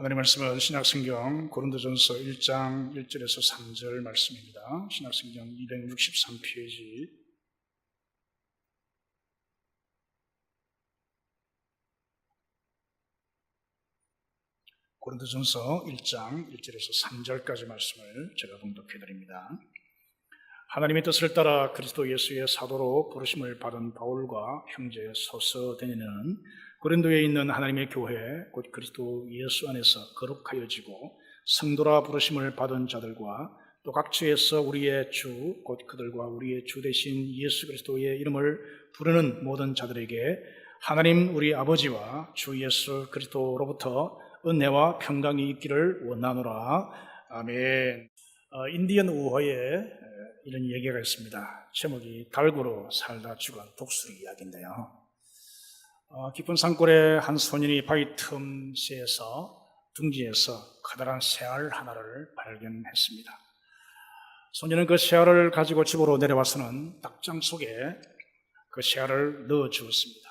하나님 말씀은 신약성경 고린도전서 1장 1절에서 3절 말씀입니다. 신약성경 263페이지. 고린도전서 1장 1절에서 3절까지 말씀을 제가 봉독해 드립니다. 하나님의 뜻을 따라 그리스도 예수의 사도로 부르심을 받은 바울과 형제 소서대니는 고린도에 있는 하나님의 교회 곧 그리스도 예수 안에서 거룩하여지고 성도라 부르심을 받은 자들과 또 각처에서 우리의 주 곧 그들과 우리의 주 되신 예수 그리스도의 이름을 부르는 모든 자들에게 하나님 우리 아버지와 주 예수 그리스도로부터 은혜와 평강이 있기를 원하노라. 아멘. 인디언 우화에 이런 얘기가 있습니다. 제목이 달구로 살다 죽은 독수리 이야기인데요. 깊은 산골에 한 소년이 바위 틈새에서 둥지에서 커다란 새알 하나를 발견했습니다. 소년은 그 새알을 가지고 집으로 내려와서는 닭장 속에 그 새알을 넣어 주었습니다.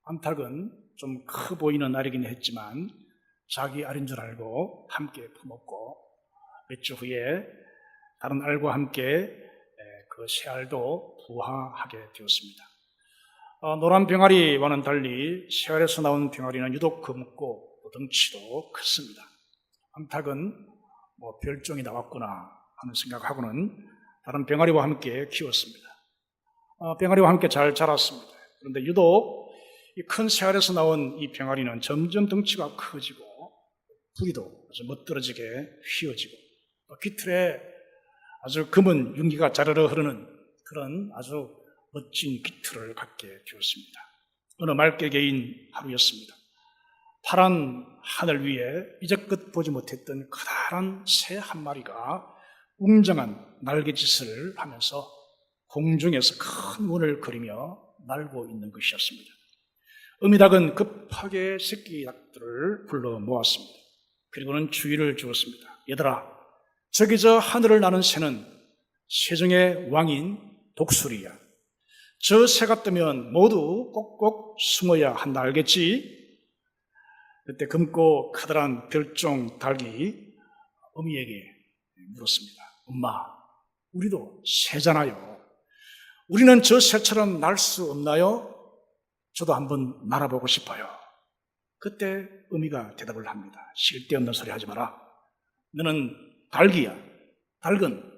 암탉은 좀 커 보이는 알이긴 했지만 자기 알인 줄 알고 함께 품었고 몇 주 후에 다른 알과 함께 그 새알도 부화하게 되었습니다. 노란 병아리와는 달리 새알에서 나온 병아리는 유독 검고 덩치도 컸습니다. 암탉은 별종이 나왔구나 하는 생각하고는 다른 병아리와 함께 키웠습니다. 병아리와 함께 잘 자랐습니다. 그런데 유독 이 큰 새알에서 나온 이 병아리는 점점 덩치가 커지고 부리도 아주 멋들어지게 휘어지고 깃털에 아주 검은 윤기가 자르르 흐르는 그런 아주 멋진 깃털을 갖게 되었습니다. 어느 말개개인 하루였습니다. 파란 하늘 위에 이제껏 보지 못했던 커다란 새 한 마리가 웅장한 날개짓을 하면서 공중에서 큰 원을 그리며 날고 있는 것이었습니다. 어미닭은 급하게 새끼 닭들을 불러 모았습니다. 그리고는 주의를 주었습니다. 얘들아, 저기 저 하늘을 나는 새는 새 중의 왕인 독수리야. 저 새가 뜨면 모두 꼭꼭 숨어야 한다, 알겠지? 그때 검고 커다란 별종 닭이 어미에게 물었습니다. 엄마, 우리도 새잖아요. 우리는 저 새처럼 날 수 없나요? 저도 한번 날아보고 싶어요. 그때 어미가 대답을 합니다. 쓸데없는 소리 하지 마라. 너는 닭이야. 닭은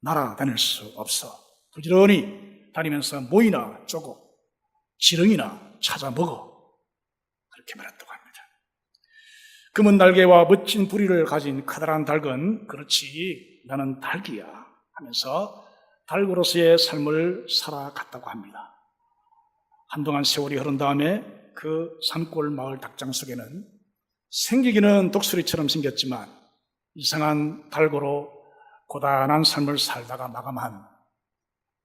날아다닐 수 없어. 부지런히 다니면서 모이나 쪼고 지렁이나 찾아 먹어. 그렇게 말했다고 합니다. 검은 날개와 멋진 부리를 가진 커다란 닭은 그렇지 나는 닭이야 하면서 닭으로서의 삶을 살아갔다고 합니다. 한동안 세월이 흐른 다음에 그 산골 마을 닭장 속에는 생기기는 독수리처럼 생겼지만 이상한 닭으로 고단한 삶을 살다가 마감한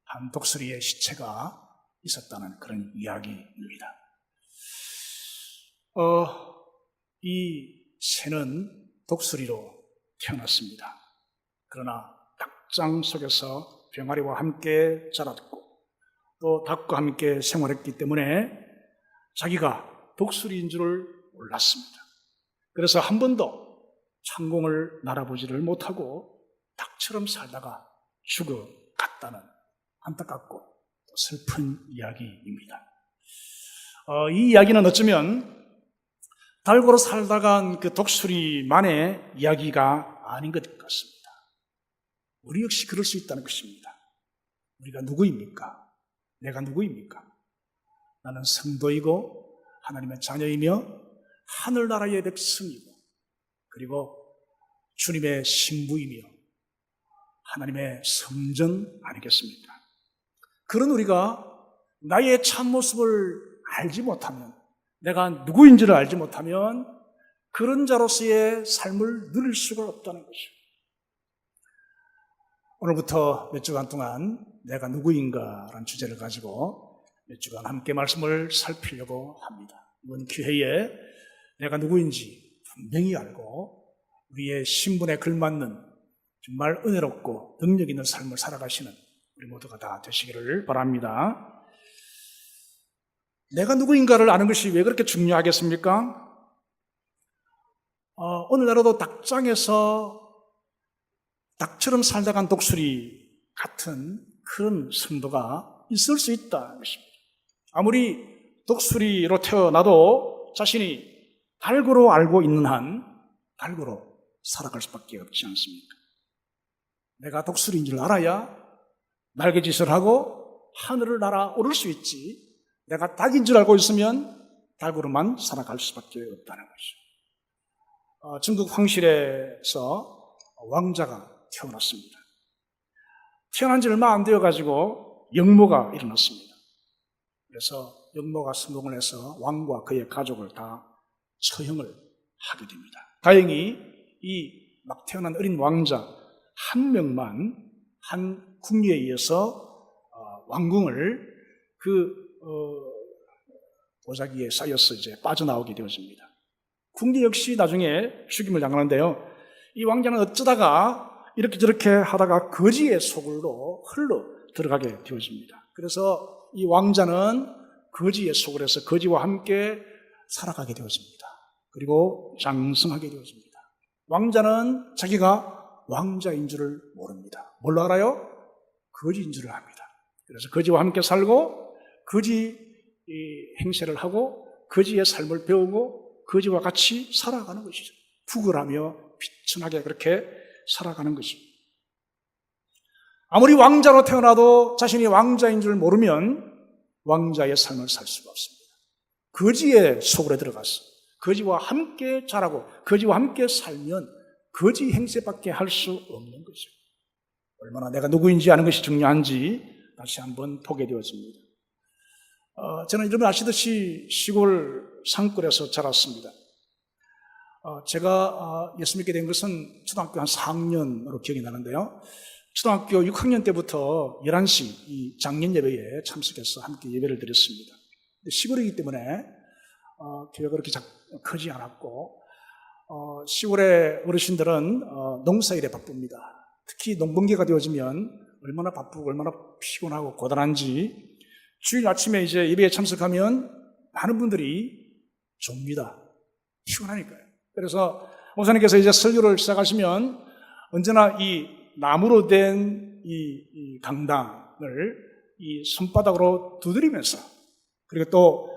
한 독수리의 시체가 있었다는 그런 이야기입니다. 이 새는 독수리로 태어났습니다. 그러나 닭장 속에서 병아리와 함께 자랐고 또 닭과 함께 생활했기 때문에 자기가 독수리인 줄을 몰랐습니다. 그래서 한 번도 창공을 날아보지를 못하고 닭처럼 살다가 죽어갔다는 안타깝고 슬픈 이야기입니다. 이 이야기는 어쩌면 닭으로 살다간 그 독수리만의 이야기가 아닌 것 같습니다. 우리 역시 그럴 수 있다는 것입니다. 우리가 누구입니까? 내가 누구입니까? 나는 성도이고 하나님의 자녀이며 하늘나라의 백성이고 그리고 주님의 신부이며 하나님의 성전 아니겠습니까? 그런 우리가 나의 참모습을 알지 못하면 내가 누구인지를 알지 못하면 그런 자로서의 삶을 누릴 수가 없다는 것이죠. 오늘부터 몇 주간 동안 내가 누구인가라는 주제를 가지고 몇 주간 함께 말씀을 살피려고 합니다. 이번 기회에 내가 누구인지 분명히 알고 우리의 신분에 걸맞는 정말 은혜롭고 능력 있는 삶을 살아가시는 우리 모두가 다 되시기를 바랍니다. 내가 누구인가를 아는 것이 왜 그렇게 중요하겠습니까? 오늘날에도 닭장에서 닭처럼 살다 간 독수리 같은 그런 성도가 있을 수 있다는 것입니다. 아무리 독수리로 태어나도 자신이 닭으로 알고 있는 한 닭으로 살아갈 수밖에 없지 않습니까? 내가 독수리인 줄 알아야 날개짓을 하고 하늘을 날아오를 수 있지, 내가 닭인 줄 알고 있으면 닭으로만 살아갈 수밖에 없다는 것이죠. 중국 황실에서 왕자가 태어났습니다. 태어난 지 얼마 안 되어가지고 역모가 일어났습니다. 그래서 역모가 성공을 해서 왕과 그의 가족을 다 처형을 하게 됩니다. 다행히 이 막 태어난 어린 왕자 한 명만 한 궁리에 의해서 왕궁을 보자기에 쌓여서 이제 빠져나오게 되어집니다. 궁리 역시 나중에 죽임을 당하는데요. 이 왕자는 어쩌다가 이렇게 저렇게 하다가 거지의 속으로 흘러 들어가게 되어집니다. 그래서 이 왕자는 거지의 속을 해서 거지와 함께 살아가게 되어집니다. 그리고 장성하게 되어집니다. 왕자는 자기가 왕자인 줄을 모릅니다. 뭘로 알아요? 거지인 줄을 압니다. 그래서 거지와 함께 살고 거지 행세를 하고 거지의 삶을 배우고 거지와 같이 살아가는 것이죠. 부글하며 비천하게 그렇게 살아가는 것입니다. 아무리 왕자로 태어나도 자신이 왕자인 줄 모르면 왕자의 삶을 살 수가 없습니다. 거지의 속으로 들어가서 거지와 함께 자라고 거지와 함께 살면 거지 행세밖에 할 수 없는 것이죠. 얼마나 내가 누구인지 아는 것이 중요한지 다시 한번 보게 되어집니다. 저는 여러분 아시듯이 시골 산골에서 자랐습니다. 제가 예수 믿게 된 것은 초등학교 한 4학년으로 기억이 나는데요. 초등학교 6학년 때부터 11시 이 장년 예배에 참석해서 함께 예배를 드렸습니다. 시골이기 때문에 교회가 그렇게 크지 않았고 시골의 어르신들은 농사일에 바쁩니다. 특히 농번기가 되어지면 얼마나 바쁘고 얼마나 피곤하고 고단한지 주일 아침에 이제 예배에 참석하면 많은 분들이 좁니다. 피곤하니까요. 그래서 목사님께서 이제 설교를 시작하시면 언제나 이 나무로 된 이 강당을 이 손바닥으로 두드리면서 그리고 또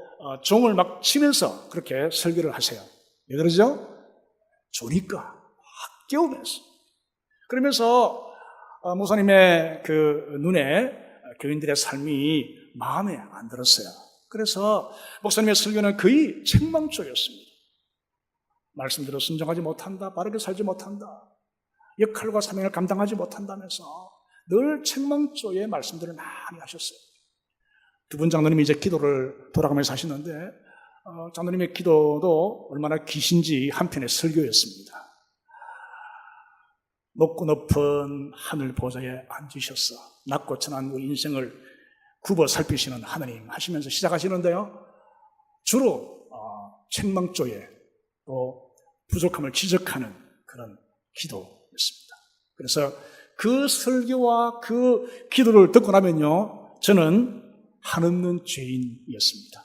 종을 막 치면서 그렇게 설교를 하세요. 왜 그러죠? 좋으니까 막 깨우면서. 그러면서 목사님의 그 눈에 교인들의 삶이 마음에 안 들었어요. 그래서 목사님의 설교는 거의 책망조였습니다. 말씀대로 순종하지 못한다, 바르게 살지 못한다, 역할과 사명을 감당하지 못한다면서 늘 책망조의 말씀들을 많이 하셨어요. 두 분 장로님이 이제 기도를 돌아가면서 하시는데 장로님의 기도도 얼마나 기신지 한편의 설교였습니다. 높고 높은 하늘 보좌에 앉으셔서 낮고 천한 우리 인생을 굽어 살피시는 하나님 하시면서 시작하시는데요. 주로 책망조에 또 부족함을 지적하는 그런 기도였습니다. 그래서 그 설교와 그 기도를 듣고 나면요, 저는 한없는 죄인이었습니다.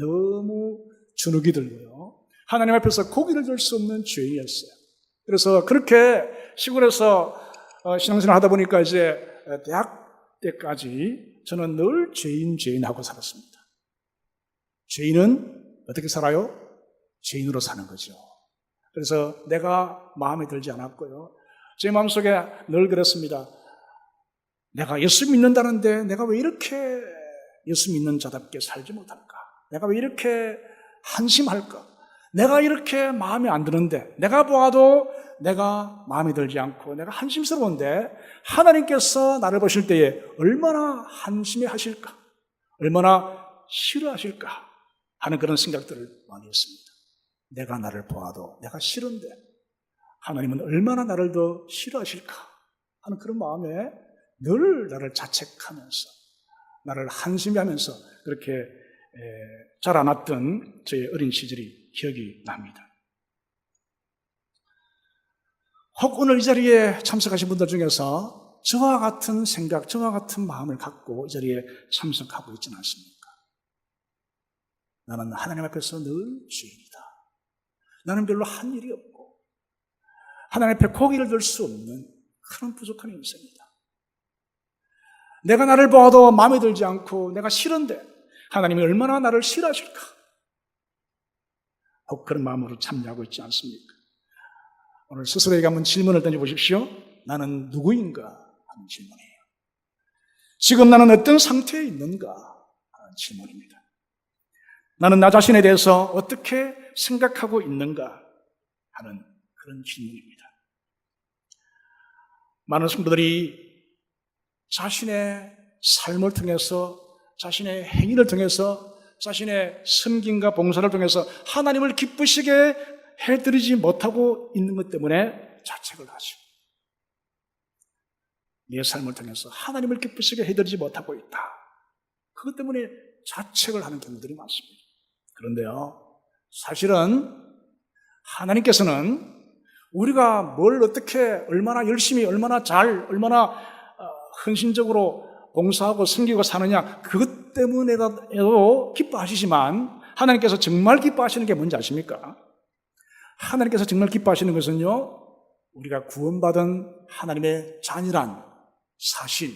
너무 주눅이 들고요, 하나님 앞에서 고개를 들 수 없는 죄인이었어요. 그래서 그렇게 시골에서 신앙생활 하다 보니까 이제 대학 때까지 저는 늘 죄인하고 살았습니다. 죄인은 어떻게 살아요? 죄인으로 사는 거죠. 그래서 내가 마음에 들지 않았고요, 제 마음속에 늘 그랬습니다. 내가 예수 믿는다는데 내가 왜 이렇게 예수 믿는 자답게 살지 못할까? 내가 왜 이렇게 한심할까? 내가 이렇게 마음에 안 드는데, 내가 보아도 내가 마음에 들지 않고 내가 한심스러운데 하나님께서 나를 보실 때에 얼마나 한심해 하실까? 얼마나 싫어하실까? 하는 그런 생각들을 많이 했습니다. 내가 나를 보아도 내가 싫은데 하나님은 얼마나 나를 더 싫어하실까? 하는 그런 마음에 늘 나를 자책하면서 나를 한심해하면서 그렇게 자라났던 저의 어린 시절이 기억이 납니다. 혹 오늘 이 자리에 참석하신 분들 중에서 저와 같은 생각, 저와 같은 마음을 갖고 이 자리에 참석하고 있지는 않습니까? 나는 하나님 앞에서 늘 죄인이다. 나는 별로 한 일이 없고 하나님 앞에 고개를 들 수 없는 그런 부족한 인생입니다. 내가 나를 보아도 마음에 들지 않고 내가 싫은데 하나님이 얼마나 나를 싫어하실까? 혹 그런 마음으로 참여하고 있지 않습니까? 오늘 스스로에게 한번 질문을 던져보십시오. 나는 누구인가 하는 질문이에요. 지금 나는 어떤 상태에 있는가 하는 질문입니다. 나는 나 자신에 대해서 어떻게 생각하고 있는가 하는 그런 질문입니다. 많은 성도들이 자신의 삶을 통해서, 자신의 행위를 통해서, 자신의 섬김과 봉사를 통해서 하나님을 기쁘시게 해드리지 못하고 있는 것 때문에 자책을 하죠. 내 삶을 통해서 하나님을 기쁘시게 해드리지 못하고 있다. 그것 때문에 자책을 하는 경우들이 많습니다. 그런데요, 사실은 하나님께서는 우리가 뭘 어떻게 얼마나 열심히, 얼마나 잘, 얼마나 헌신적으로 봉사하고 섬기고 사느냐, 그것 때문에도 기뻐하시지만 하나님께서 정말 기뻐하시는 게 뭔지 아십니까? 하나님께서 정말 기뻐하시는 것은요, 우리가 구원받은 하나님의 자녀란 사실,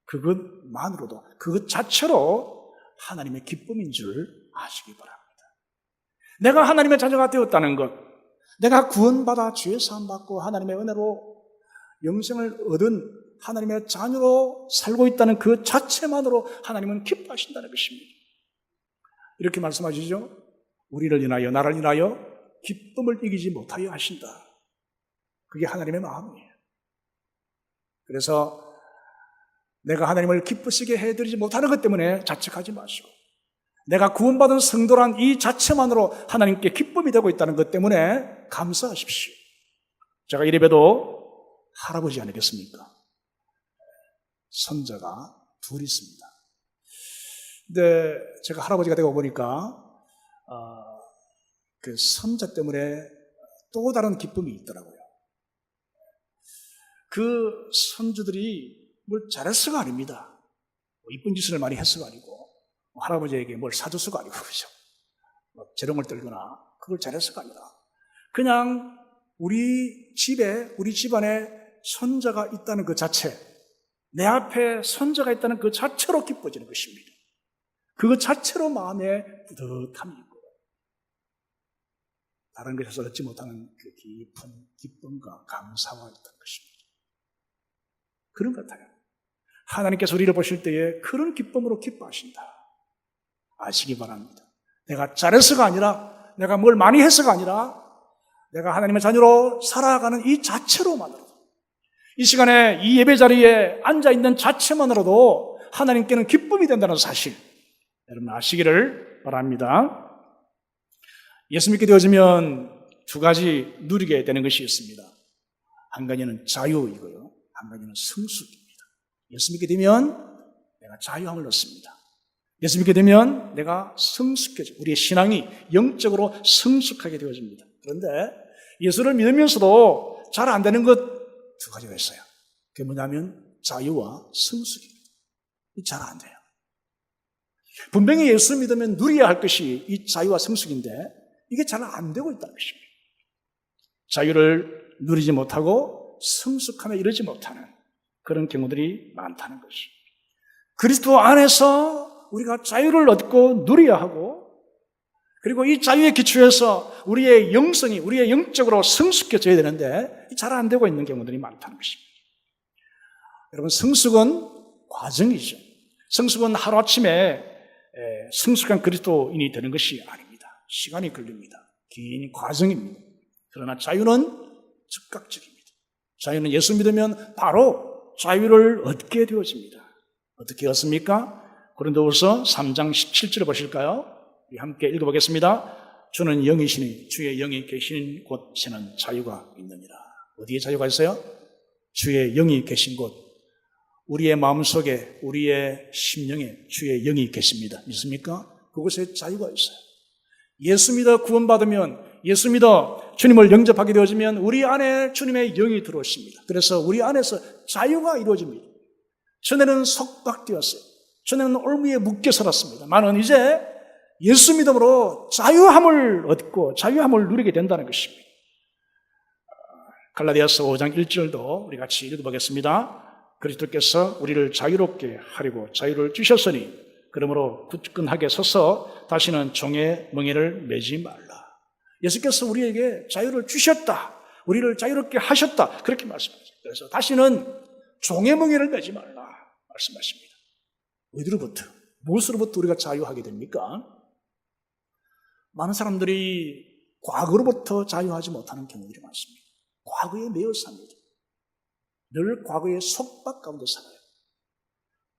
그것만으로도, 그것 자체로 하나님의 기쁨인 줄 아시기 바랍니다. 내가 하나님의 자녀가 되었다는 것, 내가 구원받아 죄 사함받고 하나님의 은혜로 영생을 얻은 하나님의 자녀로 살고 있다는 그 자체만으로 하나님은 기뻐하신다는 것입니다. 이렇게 말씀하시죠. 우리를 인하여, 나를 인하여 기쁨을 이기지 못하여 하신다. 그게 하나님의 마음이에요. 그래서 내가 하나님을 기쁘시게 해드리지 못하는 것 때문에 자책하지 마시고, 내가 구원받은 성도란 이 자체만으로 하나님께 기쁨이 되고 있다는 것 때문에 감사하십시오. 제가 이래봬도 할아버지 아니겠습니까? 손자가 둘 있습니다. 근데 제가 할아버지가 되고 보니까 그 손자 때문에 또 다른 기쁨이 있더라고요. 그 손주들이 뭘 잘했어가 아닙니다. 이쁜 짓을 많이 했어가 아니고, 할아버지에게 뭘 사줬어가 아니고, 그죠? 재롱을 떨거나 그걸 잘했어가 아니라 그냥 우리 집에, 우리 집안에 손자가 있다는 그 자체, 내 앞에 손자가 있다는 그 자체로 기뻐지는 것입니다. 그 자체로 마음에 뿌듯함이 있고, 다른 것에서 얻지 못하는 그 깊은 기쁨과 감사가 있다는 것입니다. 그런 것 같아요. 하나님께서 우리를 보실 때에 그런 기쁨으로 기뻐하신다. 아시기 바랍니다. 내가 잘해서가 아니라, 내가 뭘 많이 해서가 아니라, 내가 하나님의 자녀로 살아가는 이 자체로만으로도, 이 시간에 이 예배 자리에 앉아있는 자체만으로도 하나님께는 기쁨이 된다는 사실, 여러분 아시기를 바랍니다. 예수 믿게 되어지면 두 가지 누리게 되는 것이 있습니다. 한 가지는 자유이고요, 한 가지는 성숙입니다. 예수 믿게 되면 내가 자유함을 얻습니다. 예수 믿게 되면 내가 성숙해져, 우리의 신앙이 영적으로 성숙하게 되어집니다. 그런데 예수를 믿으면서도 잘 안 되는 것 두 가지가 있어요. 그게 뭐냐면 자유와 성숙입니다. 잘 안 돼요. 분명히 예수 믿으면 누려야 할 것이 이 자유와 성숙인데 이게 잘 안 되고 있다는 것입니다. 자유를 누리지 못하고 성숙함에 이르지 못하는 그런 경우들이 많다는 것입니다. 그리스도 안에서 우리가 자유를 얻고 누려야 하고, 그리고 이 자유에 기초해서 우리의 영성이, 우리의 영적으로 성숙해져야 되는데 잘 안 되고 있는 경우들이 많다는 것입니다. 여러분, 성숙은 과정이죠. 성숙은 하루아침에 성숙한 그리스도인이 되는 것이 아닙니다. 시간이 걸립니다. 긴 과정입니다. 그러나 자유는 즉각적입니다. 자유는 예수 믿으면 바로 자유를 얻게 되어집니다. 어떻게 얻습니까? 고린도후서 3장 17절을 보실까요? 우리 함께 읽어보겠습니다. 주는 영이시니 주의 영이 계신 곳에는 자유가 있느니라. 어디에 자유가 있어요? 주의 영이 계신 곳, 우리의 마음속에, 우리의 심령에 주의 영이 계십니다. 믿습니까? 그곳에 자유가 있어요. 예수 믿어 구원받으면, 예수 믿어 주님을 영접하게 되어지면 우리 안에 주님의 영이 들어오십니다. 그래서 우리 안에서 자유가 이루어집니다. 전에는 속박되었어요. 전에는 올무에 묶여 살았습니다만은 이제 예수 믿음으로 자유함을 얻고 자유함을 누리게 된다는 것입니다. 갈라디아서 5장 1절도 우리 같이 읽어보겠습니다. 그리스도께서 우리를 자유롭게 하려고 자유를 주셨으니 그러므로 굳건하게 서서 다시는 종의 멍에를 매지 말라. 예수께서 우리에게 자유를 주셨다. 우리를 자유롭게 하셨다. 그렇게 말씀하셨어요. 그래서 다시는 종의 멍에를 매지 말라 말씀하십니다. 어디로부터? 무엇으로부터 우리가 자유하게 됩니까? 많은 사람들이 과거로부터 자유하지 못하는 경우들이 많습니다. 과거에 매여 삽니다. 늘 과거의 속박 가운데 살아요.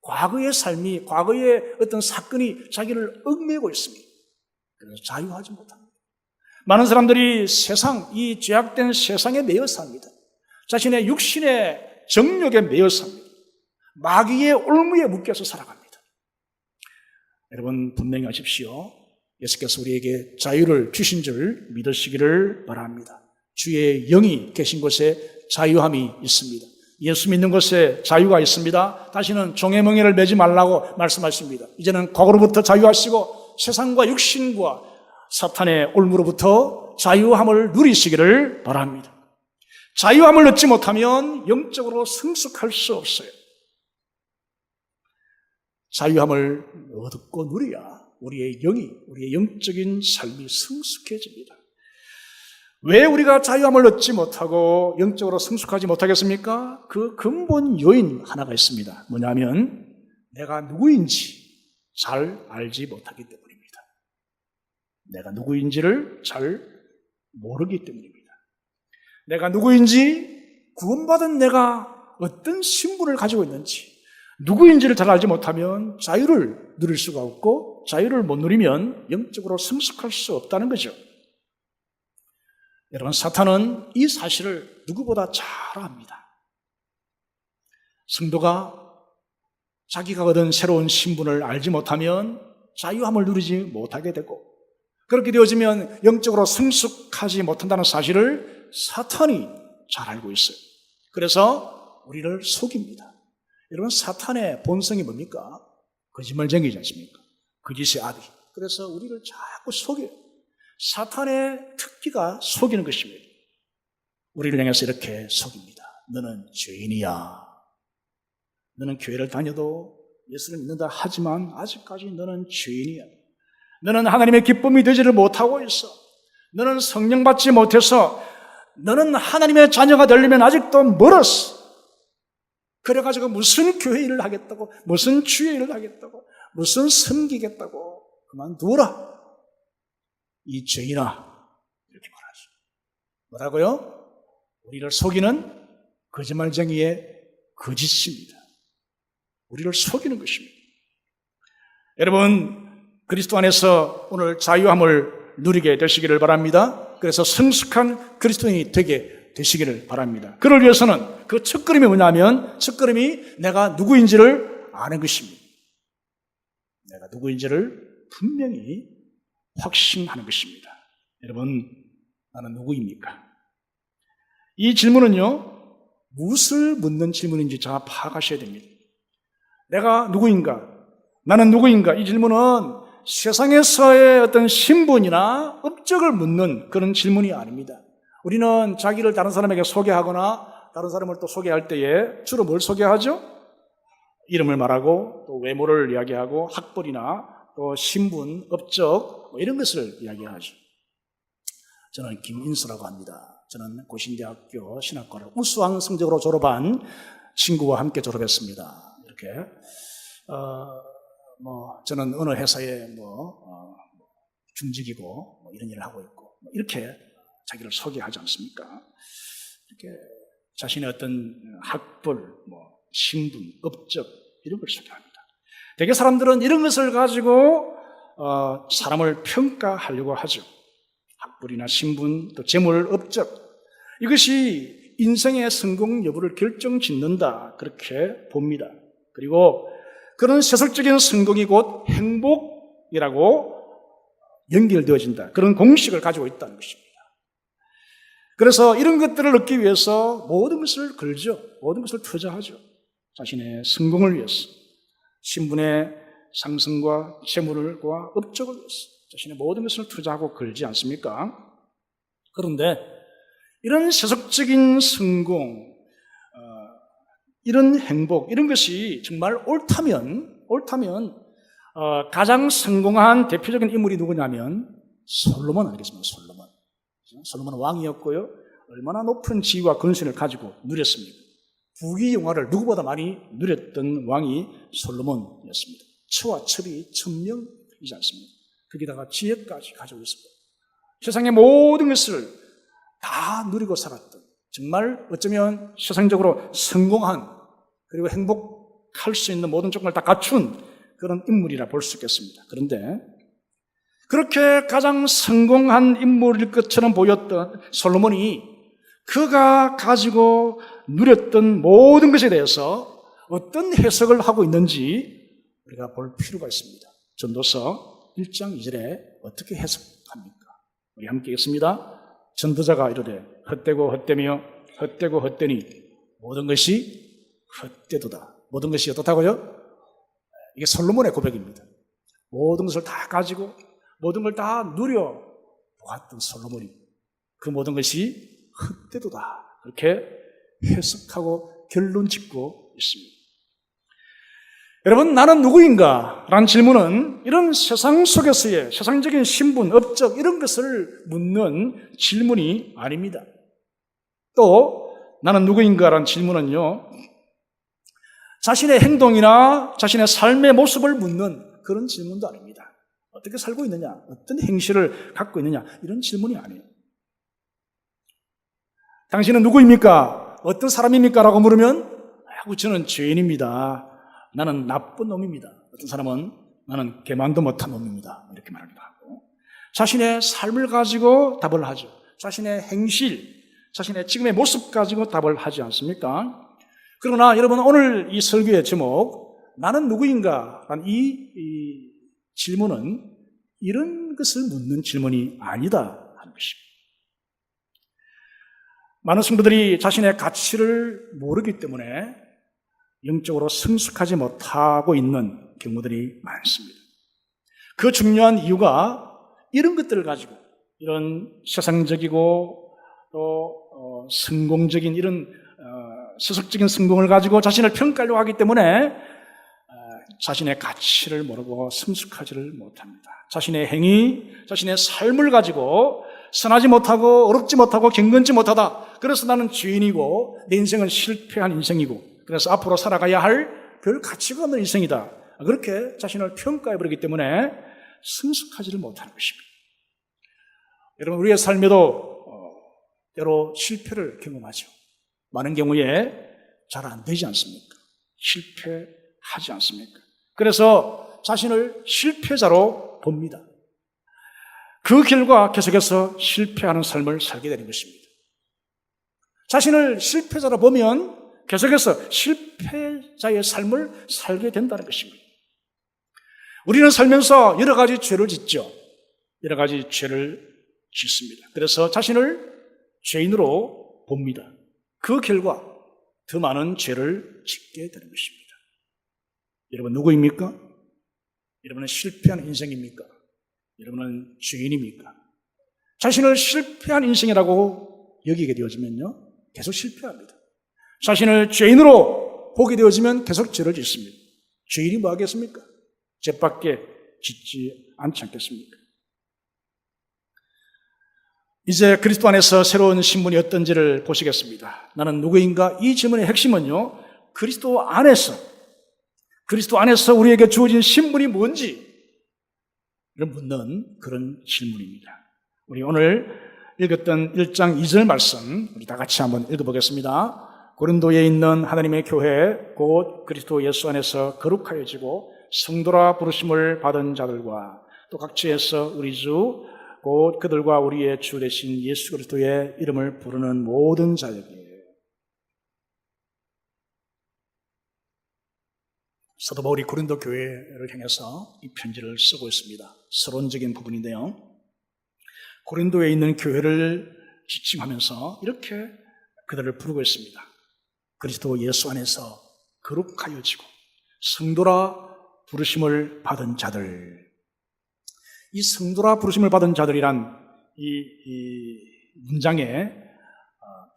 과거의 삶이, 과거의 어떤 사건이 자기를 얽매고 있습니다. 그래서 자유하지 못합니다. 많은 사람들이 이 죄악된 세상에 매여 삽니다. 자신의 육신의 정욕에 매여 삽니다. 마귀의 올무에 묶여서 살아갑니다. 여러분 분명히 하십시오. 예수께서 우리에게 자유를 주신 줄 믿으시기를 바랍니다. 주의 영이 계신 곳에 자유함이 있습니다. 예수 믿는 곳에 자유가 있습니다. 다시는 종의 멍에를 매지 말라고 말씀하십니다. 이제는 과거로부터 자유하시고 세상과 육신과 사탄의 올무로부터 자유함을 누리시기를 바랍니다. 자유함을 얻지 못하면 영적으로 성숙할 수 없어요. 자유함을 얻고 누려야 우리의 영적인 삶이 성숙해집니다. 왜 우리가 자유함을 얻지 못하고 영적으로 성숙하지 못하겠습니까? 그 근본 요인 하나가 있습니다. 뭐냐면 내가 누구인지 잘 알지 못하기 때문입니다. 내가 누구인지를 잘 모르기 때문입니다. 내가 누구인지, 구원받은 내가 어떤 신분을 가지고 있는지, 누구인지를 잘 알지 못하면 자유를 누릴 수가 없고, 자유를 못 누리면 영적으로 성숙할 수 없다는 거죠. 여러분, 사탄은 이 사실을 누구보다 잘 압니다. 성도가 자기가 얻은 새로운 신분을 알지 못하면 자유함을 누리지 못하게 되고, 그렇게 되어지면 영적으로 성숙하지 못한다는 사실을 사탄이 잘 알고 있어요. 그래서 우리를 속입니다. 여러분, 사탄의 본성이 뭡니까? 거짓말쟁이지 않습니까? 거짓의 아비. 그래서 우리를 자꾸 속여요. 사탄의 특기가 속이는 것입니다. 우리를 향해서 이렇게 속입니다. 너는 죄인이야. 너는 교회를 다녀도 예수를 믿는다 하지만 아직까지 너는 죄인이야. 너는 하나님의 기쁨이 되지를 못하고 있어. 너는 성령 받지 못해서 너는 하나님의 자녀가 되려면 아직도 멀었어. 그래가지고 무슨 교회 일을 하겠다고, 무슨 주의 일을 하겠다고, 무슨 섬기겠다고 그만두어라. 이 죄인아, 이렇게 말하죠. 뭐라고요? 우리를 속이는 거짓말쟁이의 거짓입니다. 우리를 속이는 것입니다. 여러분, 그리스도 안에서 오늘 자유함을 누리게 되시기를 바랍니다. 그래서 성숙한 그리스도인이 되게 되시기를 바랍니다. 그를 위해서는 그 첫걸음이 뭐냐면, 첫걸음이 내가 누구인지를 아는 것입니다. 내가 누구인지를 분명히 확신하는 것입니다. 여러분, 나는 누구입니까? 이 질문은요, 무엇을 묻는 질문인지 잘 파악하셔야 됩니다. 내가 누구인가? 나는 누구인가? 이 질문은 세상에서의 어떤 신분이나 업적을 묻는 그런 질문이 아닙니다. 우리는 자기를 다른 사람에게 소개하거나 다른 사람을 또 소개할 때에 주로 뭘 소개하죠? 이름을 말하고 또 외모를 이야기하고 학벌이나 또 신분, 업적 이런 것을 이야기하죠. 저는 김인수라고 합니다. 저는 고신대학교 신학과를 우수한 성적으로 졸업한 친구와 함께 졸업했습니다. 이렇게 저는 어느 회사에 중직이고 이런 일을 하고 있고 이렇게 자기를 소개하지 않습니까? 이렇게 자신의 어떤 학벌, 신분, 업적 이런 걸 소개합니다. 대개 사람들은 이런 것을 가지고 사람을 평가하려고 하죠. 학벌이나 신분, 또 재물, 업적 이것이 인생의 성공 여부를 결정짓는다 그렇게 봅니다. 그리고 그런 세속적인 성공이 곧 행복이라고 연결되어진다. 그런 공식을 가지고 있다는 것입니다. 그래서 이런 것들을 얻기 위해서 모든 것을 걸죠. 모든 것을 투자하죠. 자신의 성공을 위해서, 신분의 상승과 재물과 업적을 위해서 자신의 모든 것을 투자하고 걸지 않습니까? 그런데 이런 세속적인 성공, 이런 행복, 이런 것이 정말 옳다면 가장 성공한 대표적인 인물이 누구냐면 솔로몬 아니겠습니까? 솔로몬은 왕이었고요. 얼마나 높은 지위와 권세를 가지고 누렸습니까? 부귀영화를 누구보다 많이 누렸던 왕이 솔로몬이었습니다. 처와 첩이 천명이지 않습니까? 거기다가 지혜까지 가지고 있습니다. 세상의 모든 것을 다 누리고 살았던, 정말 어쩌면 세상적으로 성공한, 그리고 행복할 수 있는 모든 조건을 다 갖춘 그런 인물이라 볼 수 있겠습니다. 그런데 그렇게 가장 성공한 인물일 것처럼 보였던 솔로몬이 그가 가지고 누렸던 모든 것에 대해서 어떤 해석을 하고 있는지 우리가 볼 필요가 있습니다. 전도서 1장 2절에 어떻게 해석합니까? 우리 함께 읽습니다. 전도자가 이르되 헛되고 헛되며 헛되고 헛되니 모든 것이 헛되도다. 모든 것이 어떻다고요? 이게 솔로몬의 고백입니다. 모든 것을 다 가지고 모든 걸 다 누려 보았던 솔로몬이 그 모든 것이 헛되도다. 그렇게 해석하고 결론 짓고 있습니다. 여러분, 나는 누구인가? 라는 질문은 이런 세상 속에서의 세상적인 신분, 업적 이런 것을 묻는 질문이 아닙니다. 또 나는 누구인가? 라는 질문은요, 자신의 행동이나 자신의 삶의 모습을 묻는 그런 질문도 아닙니다. 어떻게 살고 있느냐? 어떤 행실을 갖고 있느냐? 이런 질문이 아니에요. 당신은 누구입니까? 어떤 사람입니까? 라고 물으면 저는 죄인입니다. 나는 나쁜 놈입니다. 어떤 사람은 나는 개만도 못한 놈입니다. 이렇게 말하기도 하고, 자신의 삶을 가지고 답을 하죠. 자신의 행실, 자신의 지금의 모습 가지고 답을 하지 않습니까? 그러나 여러분, 오늘 이 설교의 제목 나는 누구인가? 라는 이 질문은 이런 것을 묻는 질문이 아니다 하는 것입니다. 많은 성도들이 자신의 가치를 모르기 때문에 영적으로 성숙하지 못하고 있는 경우들이 많습니다. 그 중요한 이유가 이런 것들을 가지고, 이런 세상적이고 또 성공적인 이런 세속적인 성공을 가지고 자신을 평가하려고 하기 때문에 자신의 가치를 모르고 성숙하지를 못합니다. 자신의 행위, 자신의 삶을 가지고 선하지 못하고 어렵지 못하고 경건지 못하다. 그래서 나는 죄인이고 내 인생은 실패한 인생이고 그래서 앞으로 살아가야 할 별 가치가 없는 인생이다. 그렇게 자신을 평가해버리기 때문에 성숙하지를 못하는 것입니다. 여러분, 우리의 삶에도 때로 실패를 경험하죠. 많은 경우에 잘 안 되지 않습니까? 실패하지 않습니까? 그래서 자신을 실패자로 봅니다. 그 결과 계속해서 실패하는 삶을 살게 되는 것입니다. 자신을 실패자로 보면 계속해서 실패자의 삶을 살게 된다는 것입니다. 우리는 살면서 여러 가지 죄를 짓죠. 여러 가지 죄를 짓습니다. 그래서 자신을 죄인으로 봅니다. 그 결과 더 많은 죄를 짓게 되는 것입니다. 여러분, 누구입니까? 여러분은 실패한 인생입니까? 여러분은 죄인입니까? 자신을 실패한 인생이라고 여기게 되어지면요, 계속 실패합니다. 자신을 죄인으로 보게 되어지면 계속 죄를 짓습니다. 죄인이 뭐 하겠습니까? 죄밖에 짓지 않지 않겠습니까? 이제 그리스도 안에서 새로운 신분이 어떤지를 보시겠습니다. 나는 누구인가? 이 질문의 핵심은요, 그리스도 안에서 우리에게 주어진 신분이 뭔지를 묻는 그런 질문입니다. 우리 오늘 읽었던 1장 2절 말씀 우리 다 같이 한번 읽어보겠습니다. 고린도에 있는 하나님의 교회 곧 그리스도 예수 안에서 거룩하여지고 성도라 부르심을 받은 자들과 또 각처에서 우리 주 곧 그들과 우리의 주 되신 예수 그리스도의 이름을 부르는 모든 자에게. 사도 바울이 고린도 교회를 향해서 이 편지를 쓰고 있습니다. 서론적인 부분인데요, 고린도에 있는 교회를 지칭하면서 이렇게 그들을 부르고 있습니다. 그리스도 예수 안에서 거룩하여지고 성도라 부르심을 받은 자들. 이 성도라 부르심을 받은 자들이란 이 문장에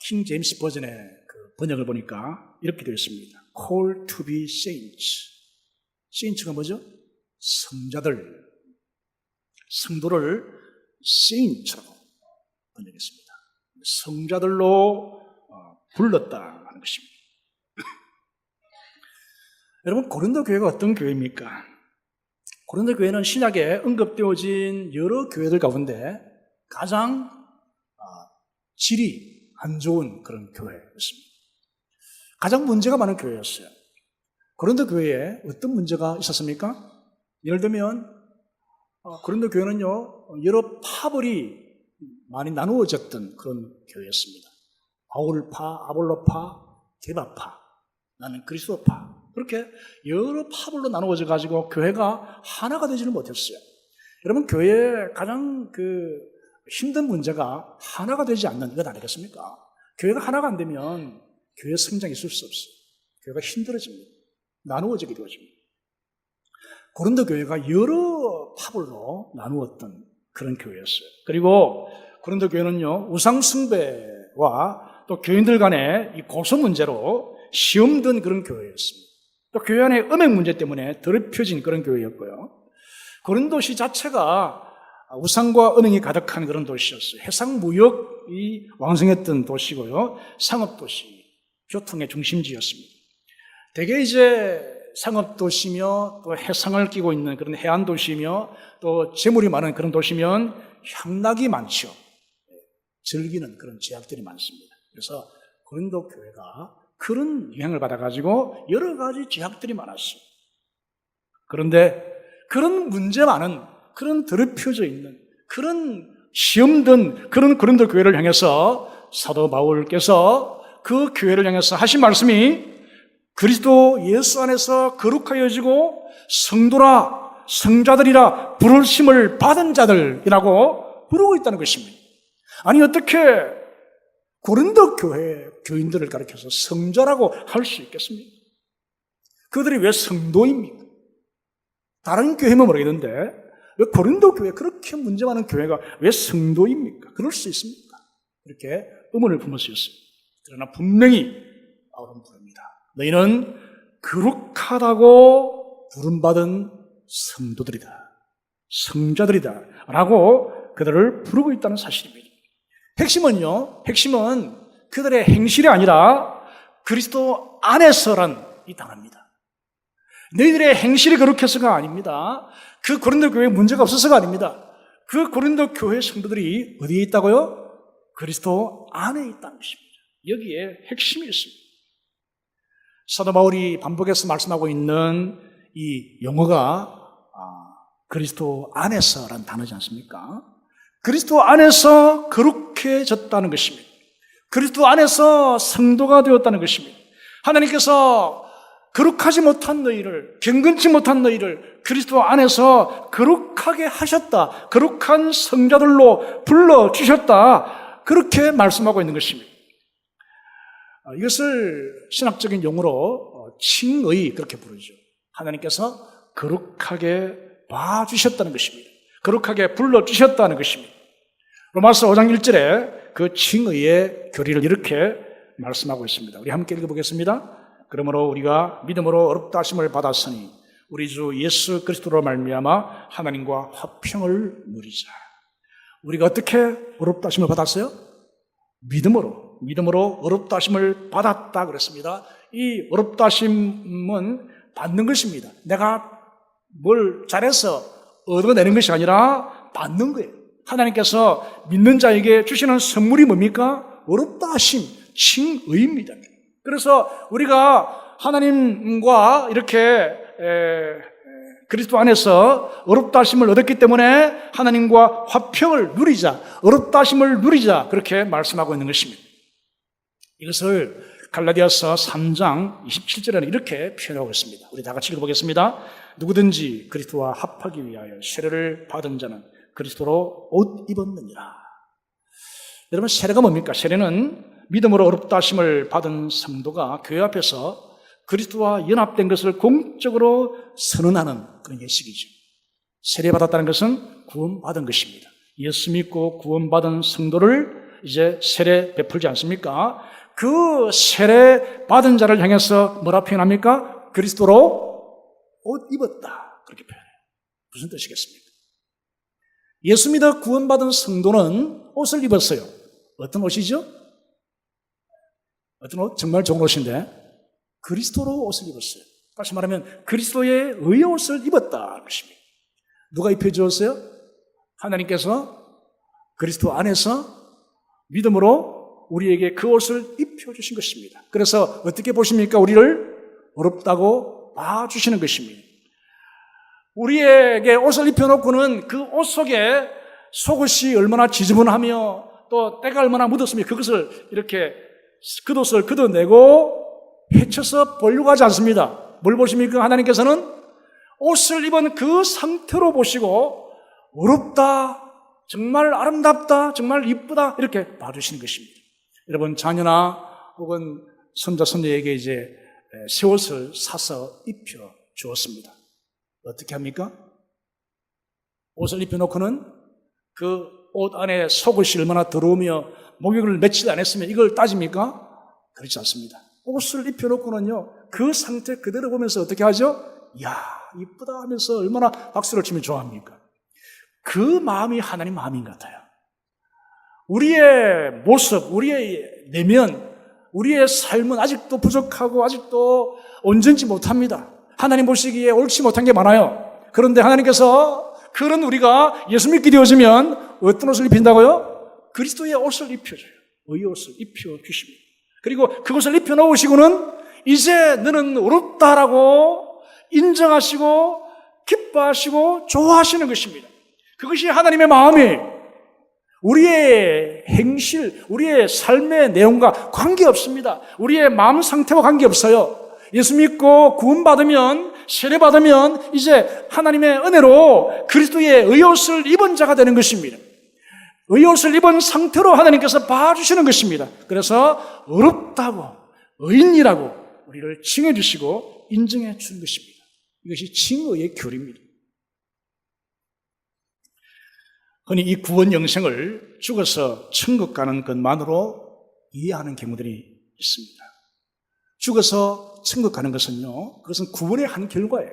킹 제임스 버전의 그 번역을 보니까 이렇게 되어 있습니다. Call to be saints. saints가 뭐죠? 성자들, 성도를 saints라고 번역했습니다. 성자들로 불렀다는 것입니다. 여러분, 고린도 교회가 어떤 교회입니까? 고린도 교회는 신약에 언급되어진 여러 교회들 가운데 가장 질이 안 좋은 그런 교회였습니다. 가장 문제가 많은 교회였어요. 고린도 교회에 어떤 문제가 있었습니까? 예를 들면 고린도 교회는요, 여러 파벌이 많이 나누어졌던 그런 교회였습니다. 바울파, 아볼로파, 게바파, 나는 그리스도파, 그렇게 여러 파벌로 나누어져 가지고 교회가 하나가 되지는 못했어요. 여러분, 교회의 가장 힘든 문제가 하나가 되지 않는 이것 아니겠습니까? 교회가 하나가 안 되면 교회 성장이 있을 수 없어요. 교회가 힘들어집니다. 나누어지게 되어집니다. 고린도 교회가 여러 파벌로 나누었던 그런 교회였어요. 그리고 고린도 교회는요, 우상 숭배와 또 교인들 간의 이 고소 문제로 시험든 그런 교회였습니다. 또 교회 안의 음행 문제 때문에 더럽혀진 그런 교회였고요. 고린도시 자체가 우상과 음행이 가득한 그런 도시였어요. 해상무역이 왕성했던 도시고요. 상업도시, 교통의 중심지였습니다. 대개 이제 상업도시며 또 해상을 끼고 있는 그런 해안도시며 또 재물이 많은 그런 도시면 향락이 많죠. 즐기는 그런 제약들이 많습니다. 그래서 고린도 교회가 그런 영향을 받아가지고 여러 가지 제약들이 많았어요. 그런데 그런 문제 많은, 그런 더럽혀져 있는, 그런 시험든 그런 고린도 교회를 향해서 사도 바울께서 그 교회를 향해서 하신 말씀이 그리스도 예수 안에서 거룩하여지고 성도라, 성자들이라 부르심을 받은 자들이라고 부르고 있다는 것입니다. 아니, 어떻게 고린도 교회 교인들을 가리켜서 성자라고 할 수 있겠습니까? 그들이 왜 성도입니까? 다른 교회면 모르겠는데 왜 고린도 교회, 그렇게 문제 많은 교회가 왜 성도입니까? 그럴 수 있습니까? 이렇게 의문을 품을 수 있습니다. 그러나 분명히 바울은 부릅니다. 너희는 거룩하다고 부름받은 성도들이다, 성자들이다 라고 그들을 부르고 있다는 사실입니다. 핵심은 그들의 행실이 아니라 그리스도 안에서란 이 단어입니다. 너희들의 행실이 거룩해서가 아닙니다. 그 고린도 교회에 문제가 없어서가 아닙니다. 그 고린도 교회 성도들이 어디에 있다고요? 그리스도 안에 있다는 것입니다. 여기에 핵심이 있습니다. 사도 바울이 반복해서 말씀하고 있는 이 용어가 그리스도 안에서란 단어지 않습니까? 그리스도 안에서 거룩해졌다는 것입니다. 그리스도 안에서 성도가 되었다는 것입니다. 하나님께서 거룩하지 못한 너희를, 경건치 못한 너희를 그리스도 안에서 거룩하게 하셨다, 거룩한 성자들로 불러주셨다, 그렇게 말씀하고 있는 것입니다. 이것을 신학적인 용어로 칭의, 그렇게 부르죠. 하나님께서 거룩하게 봐주셨다는 것입니다. 거룩하게 불러주셨다는 것입니다. 로마서 5장 1절에 그 칭의의 교리를 이렇게 말씀하고 있습니다. 우리 함께 읽어보겠습니다. 그러므로 우리가 믿음으로 어렵다 하심을 받았으니 우리 주 예수 그리스도로 말미암아 하나님과 화평을 누리자. 우리가 어떻게 어렵다 하심을 받았어요? 믿음으로 어렵다 하심을 받았다 그랬습니다. 이 어렵다 하심은 받는 것입니다. 내가 뭘 잘해서 얻어내는 것이 아니라 받는 거예요. 하나님께서 믿는 자에게 주시는 선물이 뭡니까? 어렵다 하심, 칭의입니다. 그래서 우리가 하나님과 이렇게 그리스도 안에서 어렵다 하심을 얻었기 때문에 하나님과 화평을 누리자, 어렵다 하심을 누리자, 그렇게 말씀하고 있는 것입니다. 이것을 갈라디아서 3장 27절에는 이렇게 표현하고 있습니다. 우리 다 같이 읽어보겠습니다. 누구든지 그리스도와 합하기 위하여 세례를 받은 자는 그리스도로 옷 입었느니라. 여러분, 세례가 뭡니까? 세례는 믿음으로 어렵다 하심을 받은 성도가 교회 앞에서 그리스도와 연합된 것을 공적으로 선언하는 그런 예식이죠. 세례받았다는 것은 구원받은 것입니다. 예수 믿고 구원받은 성도를 이제 세례 베풀지 않습니까? 그 세례 받은 자를 향해서 뭐라 표현합니까? 그리스도로 옷 입었다. 그렇게 표현해요. 무슨 뜻이겠습니까? 예수 믿어 구원받은 성도는 옷을 입었어요. 어떤 옷이죠? 어떤 옷? 정말 좋은 옷인데 그리스도로 옷을 입었어요. 다시 말하면 그리스도의 의의 옷을 입었다. 것입니다. 누가 입혀주었어요? 하나님께서 그리스도 안에서 믿음으로 우리에게 그 옷을 입혀주신 것입니다. 그래서 어떻게 보십니까? 우리를 어렵다고 봐주시는 것입니다. 우리에게 옷을 입혀놓고는 그 옷 속에 속옷이 얼마나 지저분하며 또 때가 얼마나 묻었으면 그것을 이렇게 겉옷을 걷어내고 헤쳐서 보려고 하지 않습니다. 뭘 보십니까? 하나님께서는 옷을 입은 그 상태로 보시고 어렵다, 정말 아름답다, 정말 이쁘다 이렇게 봐주시는 것입니다. 여러분 자녀나 혹은 손자 손녀에게 이제 새 옷을 사서 입혀 주었습니다. 어떻게 합니까? 옷을 입혀놓고는 그 옷 안에 속옷이 얼마나 더러우며 목욕을 며칠 안 했으면 이걸 따집니까? 그렇지 않습니다. 옷을 입혀놓고는요 그 상태 그대로 보면서 어떻게 하죠? 이야 이쁘다 하면서 얼마나 박수를 치면 좋아합니까? 그 마음이 하나님 마음인 것 같아요. 우리의 모습, 우리의 내면, 우리의 삶은 아직도 부족하고 아직도 온전치 못합니다. 하나님 보시기에 옳지 못한 게 많아요. 그런데 하나님께서 그런 우리가 예수 믿게 되어지면 어떤 옷을 입힌다고요? 그리스도의 옷을 입혀줘요. 의의 옷을 입혀주십니다. 그리고 그것을 입혀놓으시고는 이제 너는 어렵다라고 인정하시고 기뻐하시고 좋아하시는 것입니다. 그것이 하나님의 마음이에요. 우리의 행실, 우리의 삶의 내용과 관계없습니다. 우리의 마음 상태와 관계없어요. 예수 믿고 구원받으면, 세례받으면 이제 하나님의 은혜로 그리스도의 의옷을 입은 자가 되는 것입니다. 의옷을 입은 상태로 하나님께서 봐주시는 것입니다. 그래서 어렵다고, 의인이라고 우리를 칭해주시고 인정해 주는 것입니다. 이것이 칭의의 교리입니다. 흔히 이 구원 영생을 죽어서 천국 가는 것만으로 이해하는 경우들이 있습니다. 죽어서 천국 가는 것은요, 그것은 구원의 한 결과예요.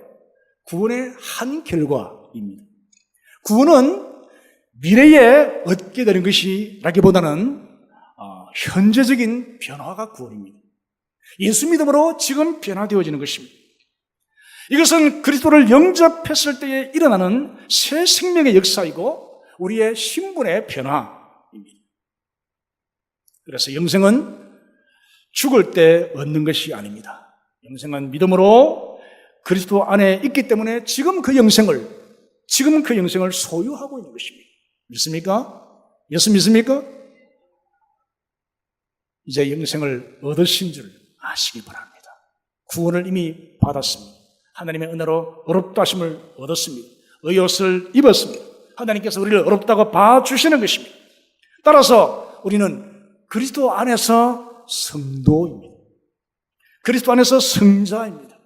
구원의 한 결과입니다. 구원은 미래에 얻게 되는 것이라기보다는 현재적인 변화가 구원입니다. 예수 믿음으로 지금 변화되어지는 것입니다. 이것은 그리스도를 영접했을 때에 일어나는 새 생명의 역사이고 우리의 신분의 변화입니다. 그래서 영생은 죽을 때 얻는 것이 아닙니다. 영생은 믿음으로 그리스도 안에 있기 때문에 지금 그 영생을 소유하고 있는 것입니다. 믿습니까? 예수 믿습니까? 이제 영생을 얻으신 줄 아시기 바랍니다. 구원을 이미 받았습니다. 하나님의 은혜로 어렵다 하심을 얻었습니다. 의옷을 입었습니다. 하나님께서 우리를 어렵다고 봐주시는 것입니다. 따라서 우리는 그리스도 안에서 성도입니다. 그리스도 안에서 성자입니다.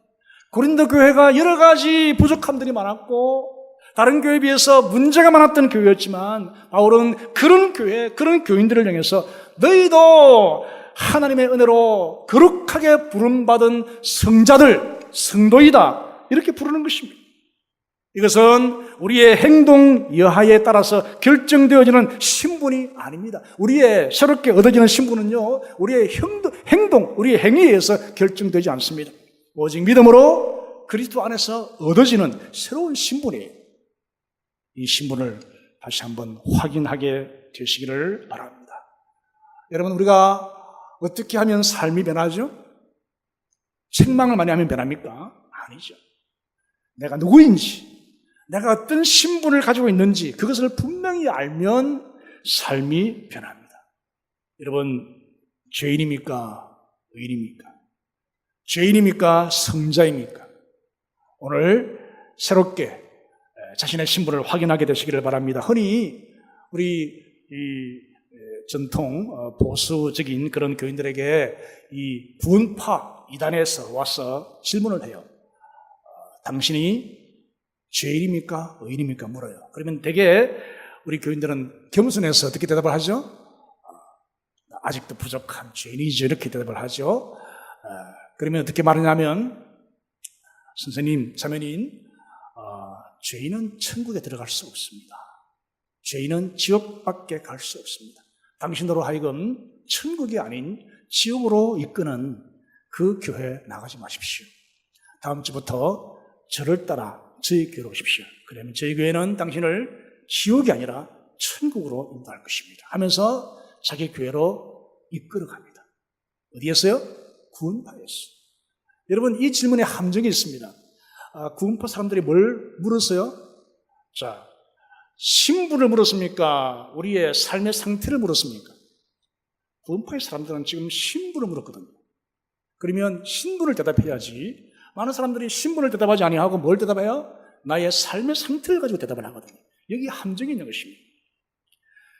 고린도 교회가 여러 가지 부족함들이 많았고 다른 교회에 비해서 문제가 많았던 교회였지만 바울은 그런 교회, 그런 교인들을 향해서 너희도 하나님의 은혜로 거룩하게 부름받은 성자들, 성도이다 이렇게 부르는 것입니다. 이것은 우리의 행동 여하에 따라서 결정되어지는 신분이 아닙니다. 우리의 새롭게 얻어지는 신분은요, 우리의 행동, 우리의 행위에 의해서 결정되지 않습니다. 오직 믿음으로 그리스도 안에서 얻어지는 새로운 신분이에요. 이 신분을 다시 한번 확인하게 되시기를 바랍니다. 여러분, 우리가 어떻게 하면 삶이 변하죠? 책망을 많이 하면 변합니까? 아니죠. 내가 누구인지, 내가 어떤 신분을 가지고 있는지 그것을 분명히 알면 삶이 변합니다. 여러분, 죄인입니까? 의인입니까? 죄인입니까? 성자입니까? 오늘 새롭게 자신의 신분을 확인하게 되시기를 바랍니다. 흔히 우리 전통 보수적인 그런 교인들에게 이 구원파 이단에서 와서 질문을 해요. 당신이 죄인입니까? 의인입니까? 물어요. 그러면 대개 우리 교인들은 겸손해서 어떻게 대답을 하죠? 아직도 부족한 죄인이죠. 이렇게 대답을 하죠. 그러면 어떻게 말하냐면, 선생님, 자매님, 죄인은 천국에 들어갈 수 없습니다. 죄인은 지옥밖에 갈 수 없습니다. 당신으로 하여금 천국이 아닌 지옥으로 이끄는 그 교회에 나가지 마십시오. 다음 주부터 저를 따라 저희 교회로 오십시오. 그러면 저희 교회는 당신을 지옥이 아니라 천국으로 인도할 것입니다 하면서 자기 교회로 이끌어갑니다. 어디에서요? 구원파였어요. 여러분, 이 질문에 함정이 있습니다. 구원파 사람들이 뭘 물었어요? 자, 신분을 물었습니까? 우리의 삶의 상태를 물었습니까? 구원파의 사람들은 지금 신분을 물었거든요. 그러면 신분을 대답해야지. 많은 사람들이 신분을 대답하지 아니하고 뭘 대답해요? 나의 삶의 상태를 가지고 대답을 하거든요. 여기 함정이 있는 것입니다.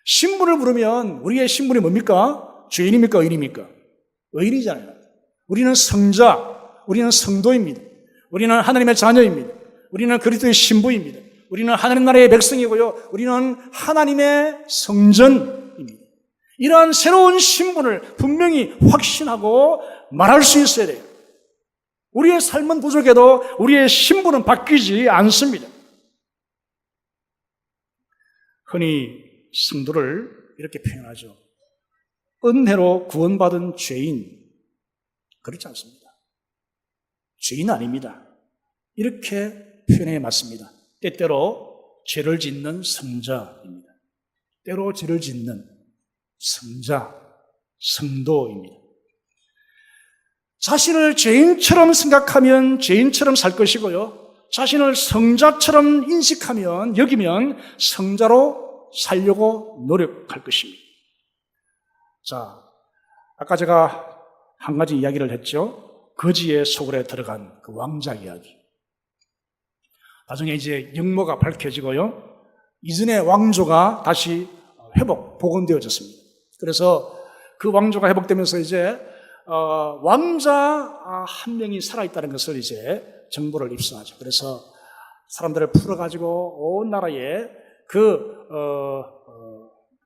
신분을 물으면 우리의 신분이 뭡니까? 죄인입니까? 의인입니까? 의인이잖아요. 우리는 성자, 우리는 성도입니다. 우리는 하나님의 자녀입니다. 우리는 그리스도의 신부입니다. 우리는 하나님 나라의 백성이고요. 우리는 하나님의 성전입니다. 이러한 새로운 신분을 분명히 확신하고 말할 수 있어야 돼요. 우리의 삶은 부족해도 우리의 신분은 바뀌지 않습니다. 흔히 성도를 이렇게 표현하죠. 은혜로 구원받은 죄인. 그렇지 않습니다. 죄인은 아닙니다. 이렇게 표현해 맞습니다. 때때로 죄를 짓는 성자입니다. 때로 죄를 짓는 성자, 성도입니다. 자신을 죄인처럼 생각하면 죄인처럼 살 것이고요. 자신을 성자처럼 인식하면, 여기면 성자로 살려고 노력할 것입니다. 자, 아까 제가 한 가지 이야기를 했죠. 거지의 소굴에 들어간 그 왕자 이야기. 나중에 이제 역모가 밝혀지고요. 이전의 왕조가 다시 복원되어졌습니다. 그래서 그 왕조가 회복되면서 이제 왕자 한 명이 살아있다는 것을 이제 정보를 입수하죠. 그래서 사람들을 풀어가지고 온 나라에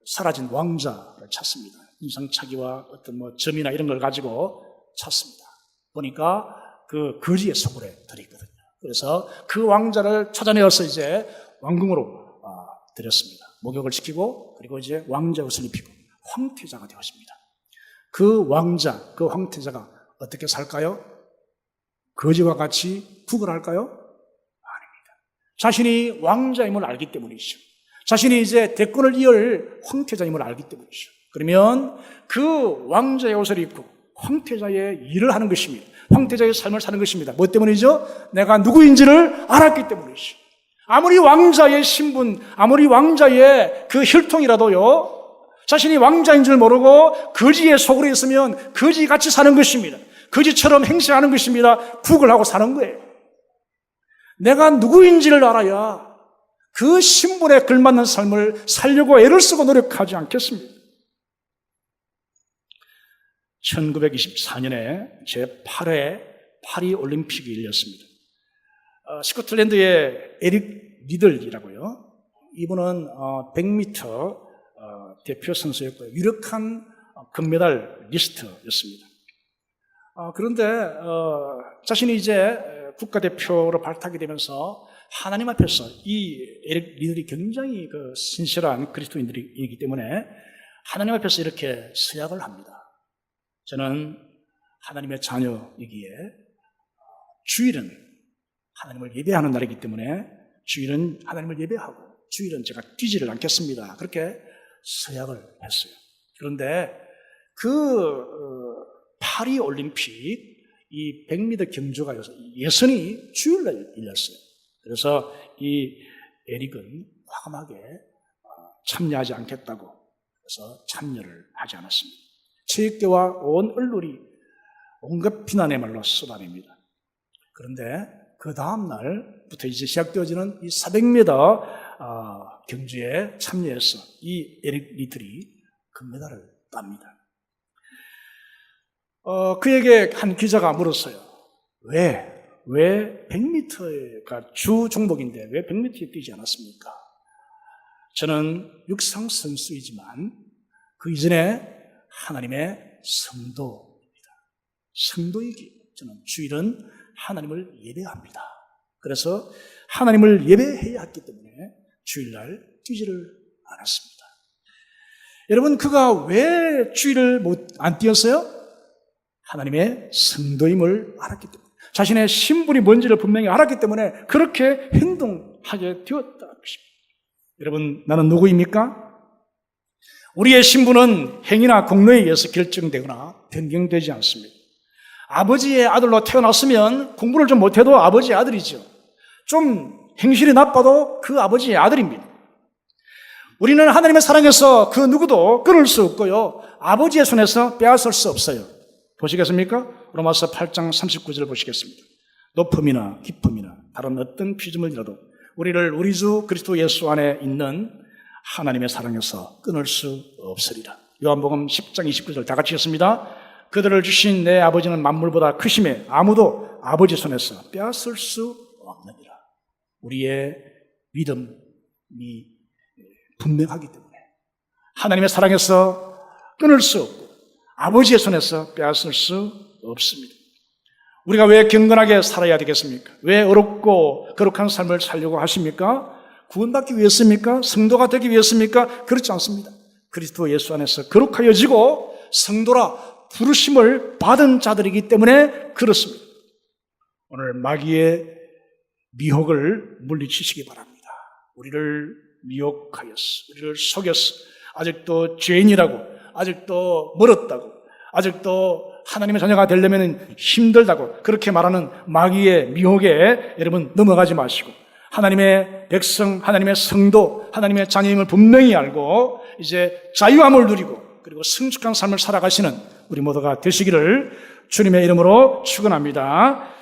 사라진 왕자를 찾습니다. 인상착의와 어떤 점이나 이런 걸 가지고 찾습니다. 보니까 그 거지의 소굴에 들어있거든요. 그래서 그 왕자를 찾아내어서 이제 왕궁으로 들였습니다. 목욕을 시키고 그리고 이제 왕자 옷을 입히고 황태자가 되었습니다. 그 왕자, 그 황태자가 어떻게 살까요? 거지와 같이 구걸할까요? 아닙니다. 자신이 왕자임을 알기 때문이죠. 자신이 이제 대권을 이을 황태자임을 알기 때문이죠. 그러면 그 왕자의 옷을 입고 황태자의 일을 하는 것입니다. 황태자의 삶을 사는 것입니다. 뭐 때문이죠? 내가 누구인지를 알았기 때문이죠. 아무리 왕자의 신분, 아무리 왕자의 그 혈통이라도요, 자신이 왕자인 줄 모르고 거지의 소굴에 있으면 거지같이 사는 것입니다. 거지처럼 행세하는 것입니다. 구걸하고 사는 거예요. 내가 누구인지를 알아야 그 신분에 걸맞는 삶을 살려고 애를 쓰고 노력하지 않겠습니다. 1924년에 제8회 파리 올림픽이 열렸습니다. 스코틀랜드의 에릭 리들이라고요. 이분은 100m 대표 선수였고요. 유력한 금메달 리스트였습니다. 그런데 자신이 이제 국가대표로 발탁이 되면서 하나님 앞에서 이 에릭 리들이 굉장히 신실한 그리스도인들이기 때문에 하나님 앞에서 이렇게 서약을 합니다. 저는 하나님의 자녀이기에 주일은 하나님을 예배하는 날이기 때문에 주일은 하나님을 예배하고 주일은 제가 뛰지를 않겠습니다. 그렇게 서약을 했어요. 그런데 파리 올림픽 이 100m 경주가 예선이 주일날 열렸어요. 그래서 이 에릭은 과감하게 참여하지 않겠다고 그래서 참여를 하지 않았습니다. 체육계와 온 언론이 온갖 비난의 말로 쏟아냅니다. 그런데 그 다음 날부터 이제 시작되어지는 이 400m 경주에 참여해서 이 에릭 리들이 금메달을 땁니다. 그에게 한 기자가 물었어요. 왜 100m가 주 종목인데 왜 100m에 뛰지 않았습니까? 저는 육상 선수이지만 그 이전에 하나님의 성도입니다. 성도이기 저는 주일은 하나님을 예배합니다. 그래서 하나님을 예배해야 했기 때문에 주일날 뛰지를 않았습니다. 여러분, 그가 왜 주일을 안 뛰었어요? 하나님의 성도임을 알았기 때문에, 자신의 신분이 뭔지를 분명히 알았기 때문에 그렇게 행동하게 되었다. 여러분, 나는 누구입니까? 우리의 신분은 행위나 공로에 의해서 결정되거나 변경되지 않습니다. 아버지의 아들로 태어났으면 공부를 좀 못해도 아버지의 아들이죠. 좀 행실이 나빠도 그 아버지의 아들입니다. 우리는 하나님의 사랑에서 그 누구도 끊을 수 없고요, 아버지의 손에서 빼앗을 수 없어요. 보시겠습니까? 로마서 8장 39절 보시겠습니다. 높음이나 깊음이나 다른 어떤 피조물이라도 우리를 우리 주 그리스도 예수 안에 있는 하나님의 사랑에서 끊을 수 없으리라. 요한복음 10장 29절 다 같이 읽습니다. 그들을 주신 내 아버지는 만물보다 크심에 아무도 아버지 손에서 빼앗을 수 없느니라. 우리의 믿음이 분명하기 때문에 하나님의 사랑에서 끊을 수 없고 아버지의 손에서 빼앗을 수 없습니다. 우리가 왜 경건하게 살아야 되겠습니까? 왜 어렵고 거룩한 삶을 살려고 하십니까? 구원받기 위해서입니까? 성도가 되기 위해서입니까? 그렇지 않습니다. 그리스도 예수 안에서 거룩하여지고 성도라 부르심을 받은 자들이기 때문에 그렇습니다. 오늘 마귀의 미혹을 물리치시기 바랍니다. 우리를 미혹하였어, 우리를 속였어, 아직도 죄인이라고, 아직도 멀었다고, 아직도 하나님의 자녀가 되려면 힘들다고 그렇게 말하는 마귀의 미혹에 여러분 넘어가지 마시고 하나님의 백성, 하나님의 성도, 하나님의 자녀임을 분명히 알고 이제 자유함을 누리고 그리고 성숙한 삶을 살아가시는 우리 모두가 되시기를 주님의 이름으로 축원합니다.